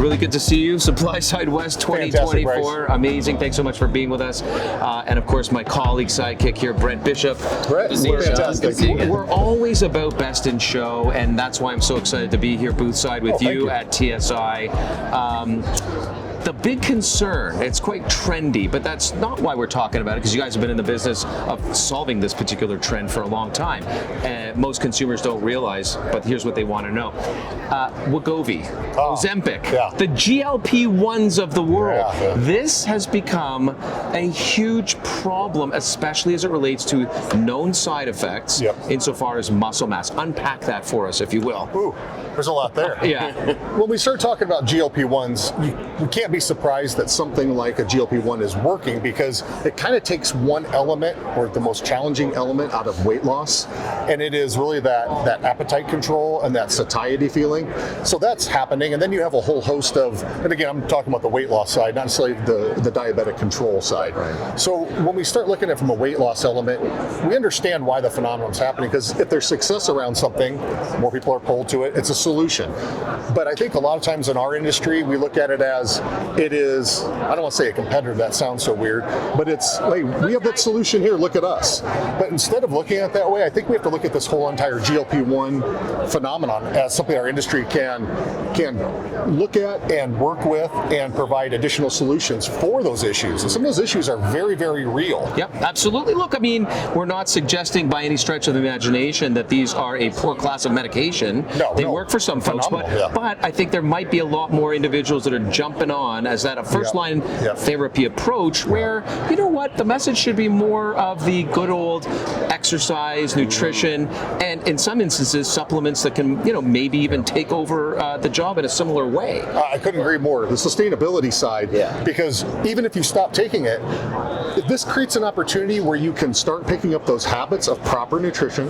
Really good to see you. SupplySide West 2024. Amazing. Thanks so much for being with us. And of course, my colleague, sidekick here, Brent Bishop. Brent, we're always about best in show, and that's why I'm so excited to be here booth side with you at TSI. The big concern, it's quite trendy, but that's not why we're talking about it, because you guys have been in the business of solving this particular trend for a long time. And most consumers don't realize, but here's what they want to know. Wegovy, Ozempic, the GLP-1s of the world. This has become a huge problem, especially as it relates to known side effects insofar as muscle mass. Unpack that for us, if you will. Ooh, there's a lot there. When we start talking about GLP-1s, you can't be surprised that something like a GLP-1 is working, because it kind of takes one element, or the most challenging element, out of weight loss, and it is really that appetite control and that satiety feeling. So that's happening, and then you have a whole host of, and again, I'm talking about the weight loss side, not necessarily the diabetic control side. So when we start looking at it from a weight loss element, we understand why the phenomenon is happening, because if there's success around something, more people are pulled to it, it's a solution. But I think a lot of times in our industry, we look at it as, it is, I don't want to say a competitor, that sounds so weird, but it's, hey, we have that solution here, look at us. But instead of looking at it that way, I think we have to look at this whole entire GLP-1 phenomenon as something our industry can look at and work with and provide additional solutions for those issues. And some of those issues are very, very real. Yep, absolutely. Look, I mean, we're not suggesting by any stretch of the imagination that these are a poor class of medication. They work for some folks, but I think there might be a lot more individuals that are jumping on as that a first-line therapy approach, where, you know what, the message should be more of the good old exercise, nutrition, and in some instances, supplements that can, you know, maybe even take over the job in a similar way. I couldn't agree more. The sustainability side, because even if you stop taking it, this creates an opportunity where you can start picking up those habits of proper nutrition,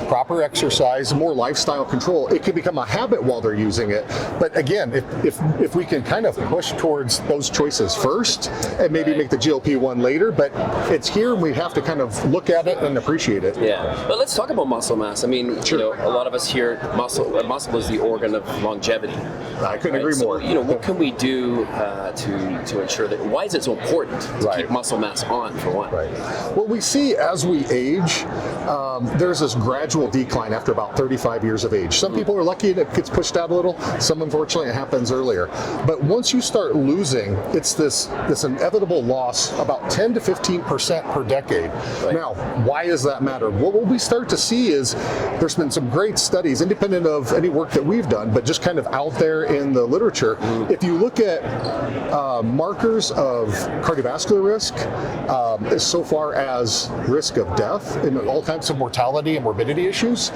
proper exercise, more lifestyle control. It can become a habit while they're using it. But again, if we can kind of push towards those choices first and maybe make the GLP-1 later, but it's here and we have to kind of look at it and appreciate it. But let's talk about muscle mass. I mean, you know, a lot of us hear muscle is the organ of longevity. I couldn't agree more. You know, what can we do to ensure that, why is it so important to keep muscle mass on, for one? Well, we see as we age, there's this gradual decline after about 35 years of age. Some people are lucky that it gets pushed out a little. Some, unfortunately, it happens earlier. But once you start losing, it's this inevitable loss, about 10 to 15% per decade. Now, why does that matter? Well, what we start to see is there's been some great studies, independent of any work that we've done, but just kind of out there in the literature. If you look at markers of cardiovascular risk, so far as risk of death and all kinds of mortality and morbidity issues,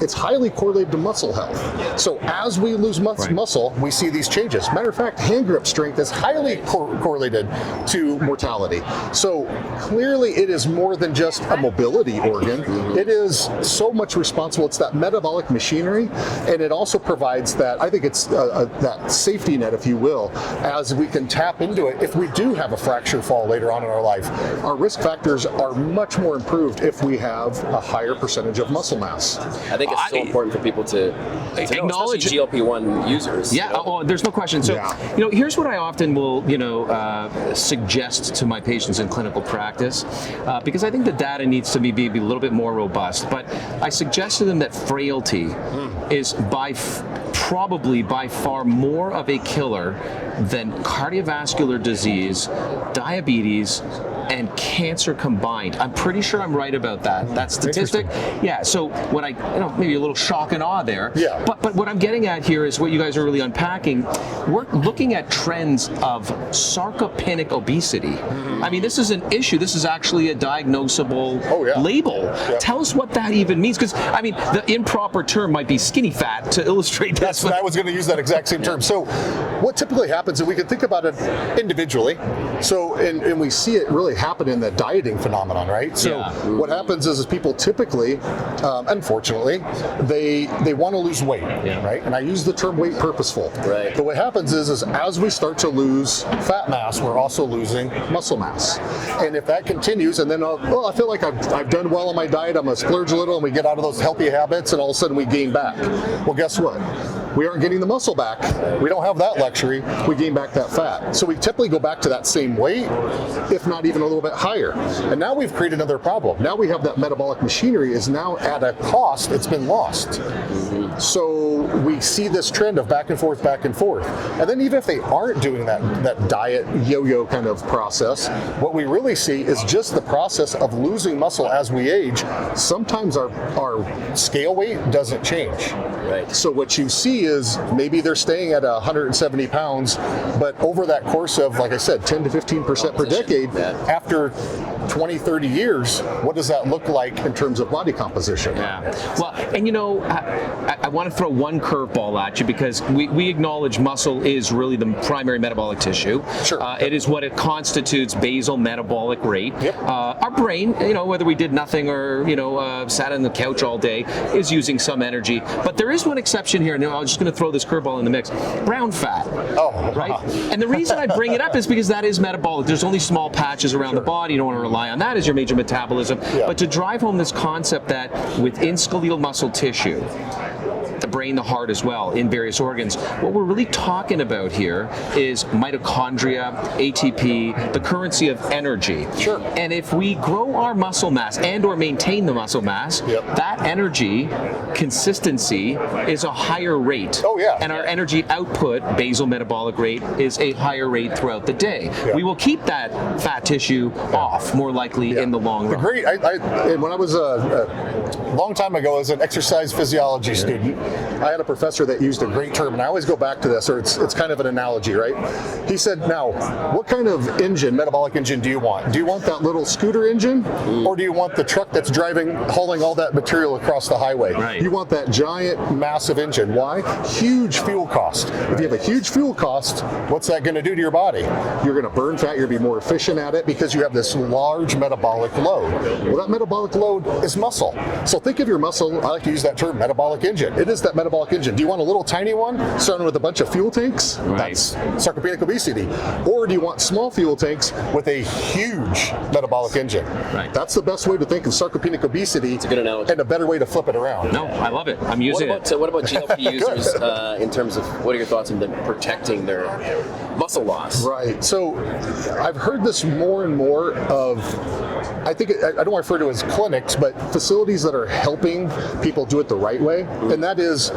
it's highly correlated to muscle health. So as we lose muscle, we see these changes. Matter of fact, hand grip strength is highly correlated to mortality. So clearly it is more than just a mobility organ. It is so much responsible. It's that metabolic machinery, and it also provides that, I think it's that safety net, if you will, as we can tap into it. If we do have a fracture fall later on in our life, our risk factors are much more improved if we have a higher percentage of muscle mass. I think it's so important for people to acknowledge GLP-1 users. There's no question. So, you know, here's what I often will, you know, suggest to my patients in clinical practice, because I think the data needs to be a little bit more robust. But I suggest to them that frailty is probably by far more of a killer than cardiovascular disease, diabetes, and cancer combined. I'm pretty sure I'm right about that statistic. So what I, you know, maybe a little shock and awe there. But what I'm getting at here is what you guys are really unpacking. We're looking at trends of sarcopenic obesity. I mean, this is an issue. This is actually a diagnosable label. Tell us what that even means, because I mean, the improper term might be skinny fat to illustrate this. I was going to use that exact same term. So what typically happens, and we can think about it individually, so and we see it really happen in the dieting phenomenon, right? So what happens is people typically, unfortunately, they want to lose weight, right? And I use the term weight purposeful. But what happens is as we start to lose fat mass, we're also losing muscle mass. And if that continues, and then, I feel like I've done well on my diet, I'm going to splurge a little, and we get out of those healthy habits, and all of a sudden we gain back. Well, guess what? we aren't getting the muscle back. We don't have that luxury. We gain back that fat. So we typically go back to that same weight, if not even a little bit higher. And now we've created another problem. Now we have that metabolic machinery is now at a cost. It's been lost. So we see this trend of back and forth, back and forth. And then even if they aren't doing that diet yo-yo kind of process, what we really see is just the process of losing muscle as we age. Sometimes our scale weight doesn't change. Right. So what you see is maybe they're staying at 170 pounds, but over that course of, like I said, 10 to 15% per decade, after 20, 30 years, what does that look like in terms of body composition? Yeah. Well, and I want to throw one curveball at you because we acknowledge muscle is really the primary metabolic tissue. Sure. It is what it constitutes basal metabolic rate. Yep. Our brain, whether we did nothing or, sat on the couch all day, is using some energy. But there is one exception here. Now, I'm just going to throw this curveball in the mix. Brown fat. Oh, right? And the reason I bring it up is because that is metabolic. There's only small patches around the body. You don't want to rely on that as your major metabolism. Yeah. But to drive home this concept that within skeletal muscle tissue, the brain, the heart as well, in various organs, what we're really talking about here is mitochondria, ATP, the currency of energy. Sure. And if we grow our muscle mass and or maintain the muscle mass, that energy consistency is a higher rate. Oh, yeah. And our energy output, basal metabolic rate, is a higher rate throughout the day. Yeah. We will keep that fat tissue off, more likely in the long run. When I was a long time ago as an exercise physiology student, I had a professor that used a great term, and I always go back to this, or it's kind of an analogy, right? He said, now, what kind of engine, metabolic engine do you want? Do you want that little scooter engine, or do you want the truck that's hauling all that material across the highway? Right. You want that giant, massive engine. Why? Huge fuel cost. If you have a huge fuel cost, what's that going to do to your body? You're going to burn fat, you're going to be more efficient at it because you have this large metabolic load. Well, that metabolic load is muscle. So think of your muscle, I like to use that term, metabolic engine. It is that metabolic engine. Do you want a little tiny one surrounded with a bunch of fuel tanks? Right. That's sarcopenic obesity. Or do you want small fuel tanks with a huge metabolic engine? Right. That's the best way to think of sarcopenic obesity. It's a good analogy. And a better way to flip it around. No, I love it. I'm using it. What about GLP users in terms of what are your thoughts on them protecting their muscle loss? Right. So I've heard this more and more of, I don't want to refer to it as clinics, but facilities that are helping people do it the right way. And that is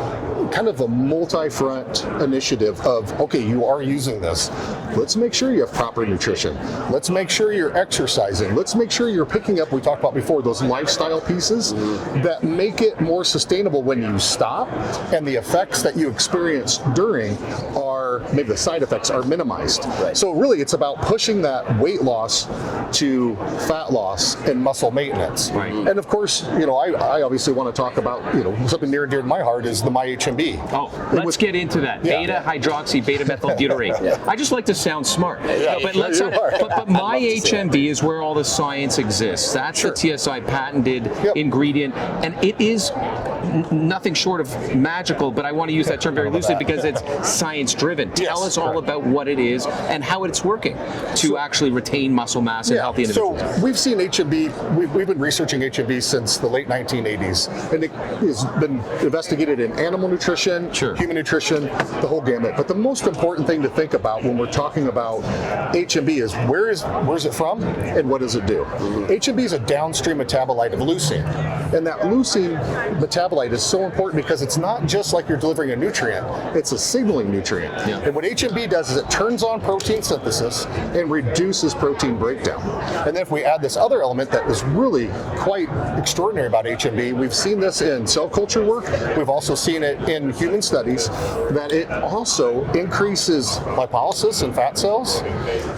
kind of a multi-front initiative of, okay, you are using this. Let's make sure you have proper nutrition. Let's make sure you're exercising. Let's make sure you're picking up, we talked about before, those lifestyle pieces that make it more sustainable when you stop, and the effects that you experience during are, maybe the side effects are minimized. Right. So really it's about pushing that weight loss to fat loss and muscle maintenance. Right. And of course, I obviously want to talk about, something near and dear to my heart is the MyHMB. Oh, let's get into that. Beta hydroxy, beta methyl butyrate. I just like to sound smart. But MyHMB is where all the science exists. That's the TSI patented ingredient, and it is nothing short of magical, but I want to use that term very loosely because it's science driven. Tell us all about what it is and how it's working to actually retain muscle mass in healthy individuals. So we've seen HMB, we've been researching HMB since the late 1980s, and it has been investigated in animal nutrition, human nutrition, the whole gamut. But the most important thing to think about when we're talking about HMB is where is it from and what does it do? HMB is a downstream metabolite of leucine, and that leucine metabolite is so important because it's not just like you're delivering a nutrient, it's a signaling nutrient. And what HMB does is it turns on protein synthesis and reduces protein breakdown. And then if we add this other element that is really quite extraordinary about HMB, we've seen this in cell culture work, we've also seen it in human studies, that it also increases lipolysis in fat cells,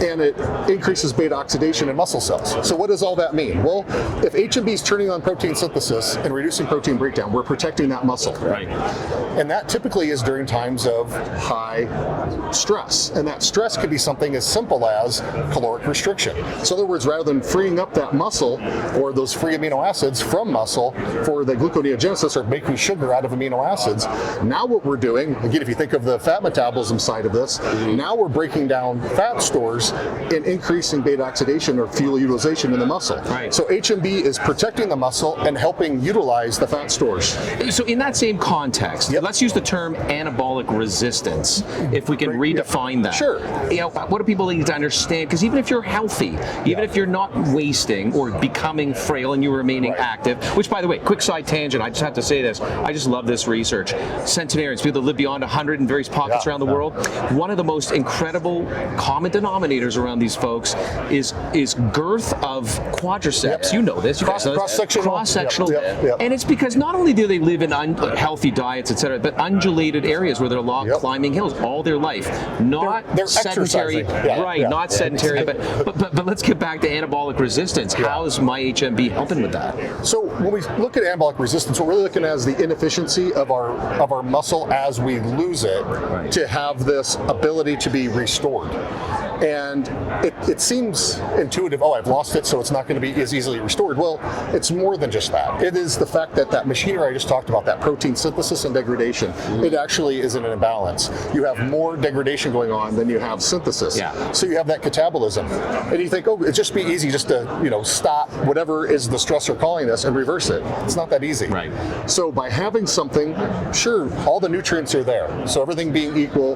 and it increases beta oxidation in muscle cells. So what does all that mean? Well, if HMB is turning on protein synthesis and reducing protein breakdown, we're protecting that muscle. Right. And that typically is during times of high stress. And that stress could be something as simple as caloric restriction. So in other words, rather than freeing up that muscle or those free amino acids from muscle for the gluconeogenesis or making sugar out of amino acids, now what we're doing, again, if you think of the fat metabolism side of this, now we're breaking down fat stores and increasing beta oxidation or fuel utilization in the muscle. Right. So HMB is protecting the muscle and helping helping utilize the fat stores. So in that same context, let's use the term anabolic resistance, if we can redefine that. Sure. What do people need to understand? Because even if you're healthy, even if you're not wasting or becoming frail and you're remaining active, which, by the way, quick side tangent, I just have to say this, I just love this research. Centenarians, people that live beyond 100 in various pockets around the world, one of the most incredible common denominators around these folks is girth of quadriceps. You know this. You guys know this. Cross-sectional. And it's because not only do they live in healthy diets, etc., but undulated areas where they're log climbing hills all their life. Not they're sedentary. Not sedentary. But let's get back to anabolic resistance. How is MyHMB helping with that? So when we look at anabolic resistance, what we're really looking at is the inefficiency of our muscle as we lose it to have this ability to be restored. And it seems intuitive, I've lost it, so it's not going to be as easily restored. Well, it's more than just that. It is the fact that machinery I just talked about, that protein synthesis and degradation, it actually is in an imbalance. You have more degradation going on than you have synthesis. So you have that catabolism. And you think, it'd just be easy just to stop whatever is the stressor calling this and reverse it. It's not that easy. So by having something, sure, all the nutrients are there. So everything being equal,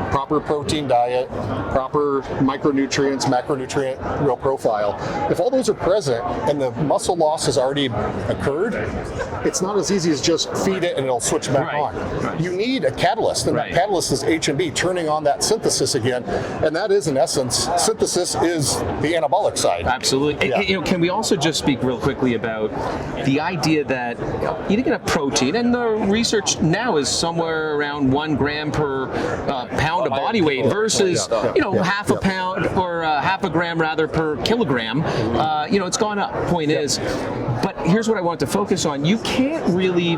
proper protein diet, proper micronutrients, macronutrient real profile. If all those are present and the muscle loss has already occurred, it's not as easy as just feed it and it'll switch back on. You need a catalyst, and that catalyst is HMB, turning on that synthesis again, and that is, in essence, synthesis is the anabolic side. Absolutely. Can we also just speak real quickly about the idea that eating enough protein, and the research now is somewhere around 1 gram per pound of body weight versus half a pound or half a gram rather per kilogram. It's gone up. Point is, but here's what I want to focus on. You can't really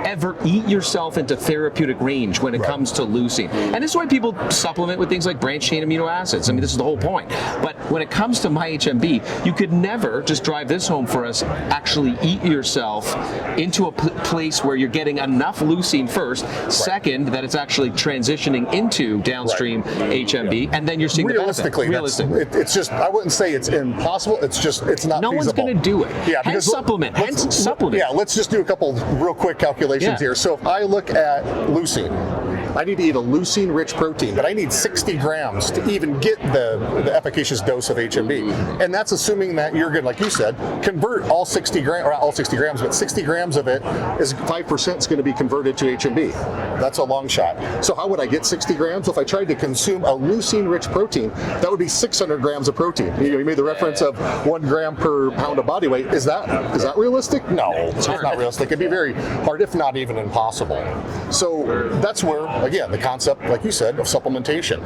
ever eat yourself into therapeutic range when it comes to leucine. And this is why people supplement with things like branched chain amino acids. I mean, this is the whole point. But when it comes to MyHMB, you could never, just drive this home for us, actually eat yourself into a place where you're getting enough leucine first, second, that it's actually transitioning into downstream HMB, and then you're seeing realistically, it's just, I wouldn't say it's impossible, it's just, it's not feasible. No one's going to do it. Hence supplement. Let's just do a couple real quick calculations here. So if I look at leucine, I need to eat a leucine-rich protein, but I need 60 grams to even get the efficacious dose of HMB. And that's assuming that you're going to, like you said, convert all 60 grams, or not all 60 grams, but 60 grams of it is 5% is going to be converted to HMB. That's a long shot. So how would I get 60 grams? If I tried to consume a leucine-rich protein, that would be 600 grams of protein. You made the reference of 1 gram per pound of body weight. Is that realistic? No, it's not realistic. It'd be very hard, if not even impossible. So that's where, again, the concept, like you said, of supplementation.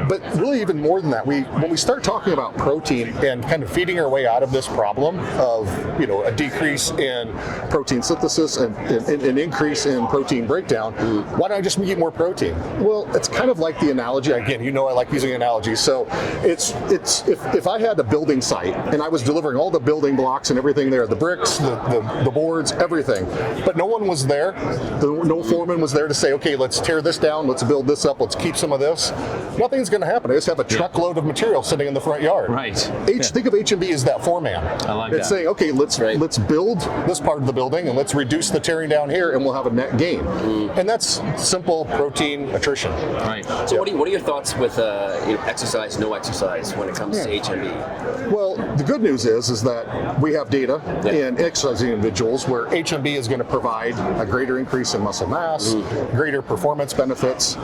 But really, even more than that, when we start talking about protein and kind of feeding our way out of this problem of a decrease in protein synthesis and an increase in protein breakdown, why don't I just eat more protein? Well, it's kind of like the analogy. Again, I like using analogies. So it's if I had a building site and I was delivering all the building blocks and everything there, the bricks, the boards, everything, but no one was there. No foreman was there to say, okay, let's tear this down, let's build this up, let's keep some of this. Nothing's going to happen. I just have a truckload of material sitting in the front yard. Think of HMB as that foreman. I like it's that. saying, okay, let's build this part of the building and let's reduce the tearing down here, and we'll have a net gain. And that's simple protein attrition. So what are your thoughts with exercise, no exercise when it comes to HMB? Well, the good news is that we have data in exercising individuals where HMB is going to provide a greater increase in muscle mass, greater performance benefits.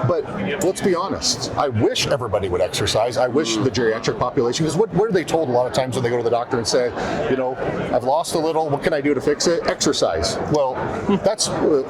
But let's be honest, I wish everybody would exercise. I wish the geriatric population, because what are they told a lot of times when they go to the doctor and say, I've lost a little, what can I do to fix it? Exercise. Well, that's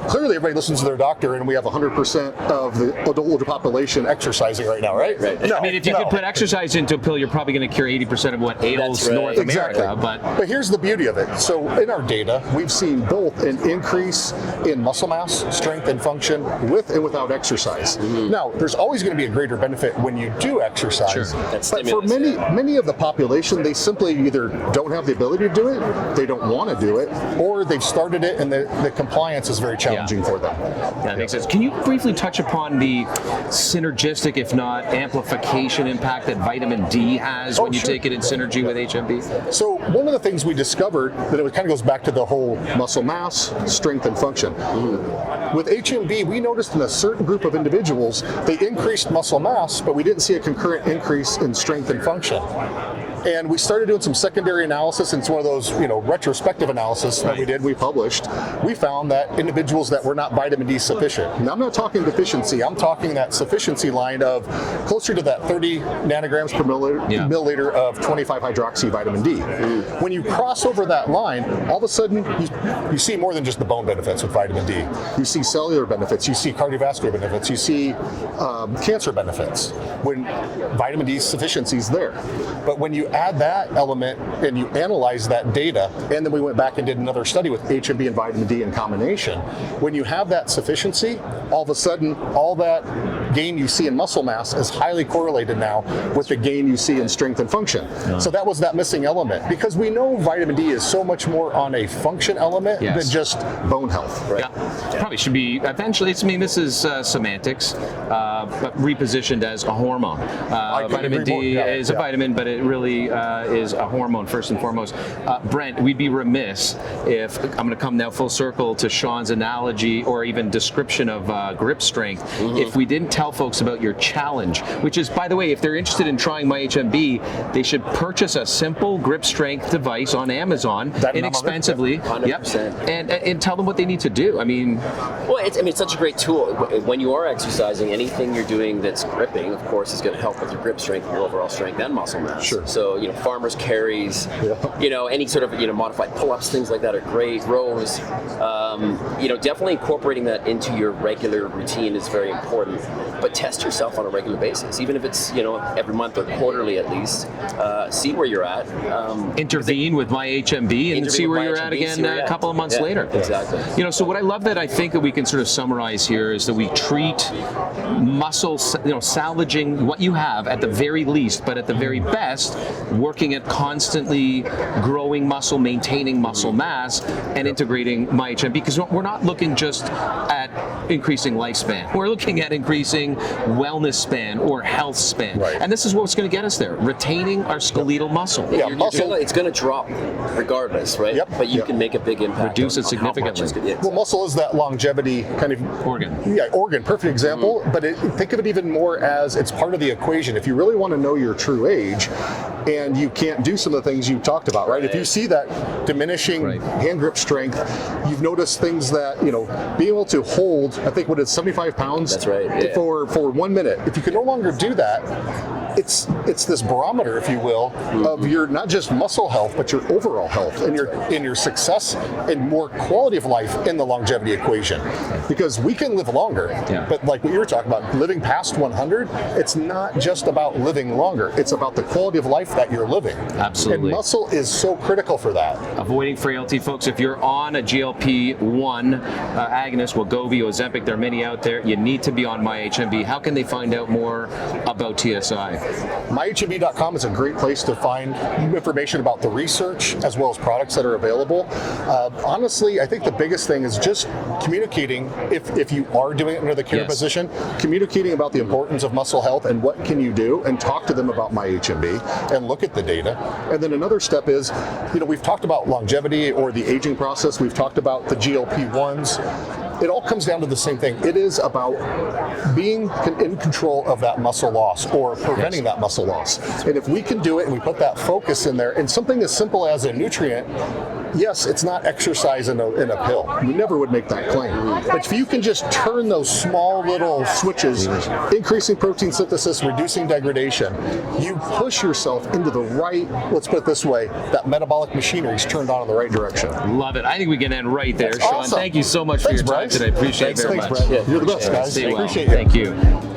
clearly everybody listens to their doctor, and we have 100% of the older population exercising right now, right? No, I mean, if you could put exercise into a pill, you're probably going to cure 80% of what ails North America. But here's the beauty of it. So in our data, we've seen both an increase in muscle mass, strength, and function with and without exercise. Now, there's always going to be a greater benefit benefit when you do exercise. Sure. That's But for many of the population, they simply either don't have the ability to do it, they don't want to do it, or they've started it and the compliance is very challenging for them. That makes sense. Can you briefly touch upon the synergistic, if not amplification impact that vitamin D has when you sure. take it in synergy with HMB? So one of the things we discovered, that it kind of goes back to the whole muscle mass, strength, and function. With HMB, we noticed in a certain group of individuals, they increased muscle mass, but we didn't see a concurrent increase in strength and function. And we started doing some secondary analysis, and it's one of those, retrospective analysis that we published. We found that individuals that were not vitamin D sufficient. Now I'm not talking deficiency, I'm talking that sufficiency line of closer to that 30 nanograms per milliliter of 25 hydroxy vitamin D. When you cross over that line, all of a sudden you see more than just the bone benefits with vitamin D. You see cellular benefits, you see cardiovascular benefits, you see cancer benefits when vitamin D sufficiency is there. But when you add that element and you analyze that data, and then we went back and did another study with HMB and vitamin D in combination, when you have that sufficiency, all of a sudden all that gain you see in muscle mass is highly correlated now with the gain you see in strength and function. So that was that missing element, because we know vitamin D is so much more on a function element than just bone health. Right? Yeah. Probably should be eventually. This is semantics, but repositioned as a hormone. Vitamin D is a vitamin, but it really is a hormone first and foremost. Brent, we'd be remiss if, I'm going to come now full circle to Shawn's analogy or even description of grip strength, if we didn't tell folks about your challenge, which is, by the way, if they're interested in trying MyHMB, they should purchase a simple grip strength device on Amazon, inexpensively, 100%. And tell them what they need to do. Well, it's such a great tool. When you are exercising, anything you're doing that's gripping, of course, is going to help with your grip strength, your overall strength, and muscle mass. Sure. So, farmers carries, any sort of modified pull-ups, things like that are great. Rows, definitely incorporating that into your regular routine is very important. But test yourself on a regular basis, even if it's every month or quarterly at least. See where you're at. Intervene with MyHMB and see where you're at again a couple of months later. Exactly. So what I love that I think that we can sort of summarize here is that we treat muscle, salvaging what you have at the very least, but at the very best, working at constantly growing muscle, maintaining muscle mass, and integrating MyHMB, because we're not looking just at increasing lifespan. We're looking at increasing wellness span or health span. Right. And this is what's going to get us there, retaining our skeletal muscle. It's going to drop regardless, right? Yep. But you can make a big impact. Reduce it on how much significantly. it's gonna- Well, muscle is that longevity kind of Organ. Yeah, organ, perfect example. But think of it even more as it's part of the equation. If you really want to know your true age, and you can't do some of the things you talked about, right? If you see that diminishing hand grip strength, you've noticed things that being able to hold, I think, what is 75 pounds. That's right. Yeah. For 1 minute. If you can no longer do that, it's this barometer, if you will, of your not just muscle health, but your overall health and your success and more quality of life in the longevity equation. Because we can live longer, but like what you were talking about, living past 100, it's not just about living longer. It's about the quality of life that you're living. Absolutely. And muscle is so critical for that. Avoiding frailty, folks. If you're on a GLP-1 agonist, Wegovy, Ozempic, there are many out there. You need to be on MyHMB. How can they find out more about TSI? MyHMB.com is a great place to find information about the research as well as products that are available. Honestly, I think the biggest thing is just communicating, if you are doing it under the care position, communicating about the importance of muscle health and what can you do, and talk to them about MyHMB and look at the data. And then another step is, we've talked about longevity or the aging process, we've talked about the GLP-1s. It all comes down to the same thing. It is about being in control of that muscle loss or preventing that muscle loss. And if we can do it and we put that focus in there, and something as simple as a nutrient, yes, it's not exercise in a pill. We never would make that claim. But if you can just turn those small little switches, increasing protein synthesis, reducing degradation, you push yourself into the right, let's put it this way, that metabolic machinery is turned on in the right direction. Love it. I think we can end right there, That's Shawn. awesome. Thank you so much for your time Bryce. today. Appreciate it very much. Brent. You're the best, guys. Stay well. Appreciate you. Thank you.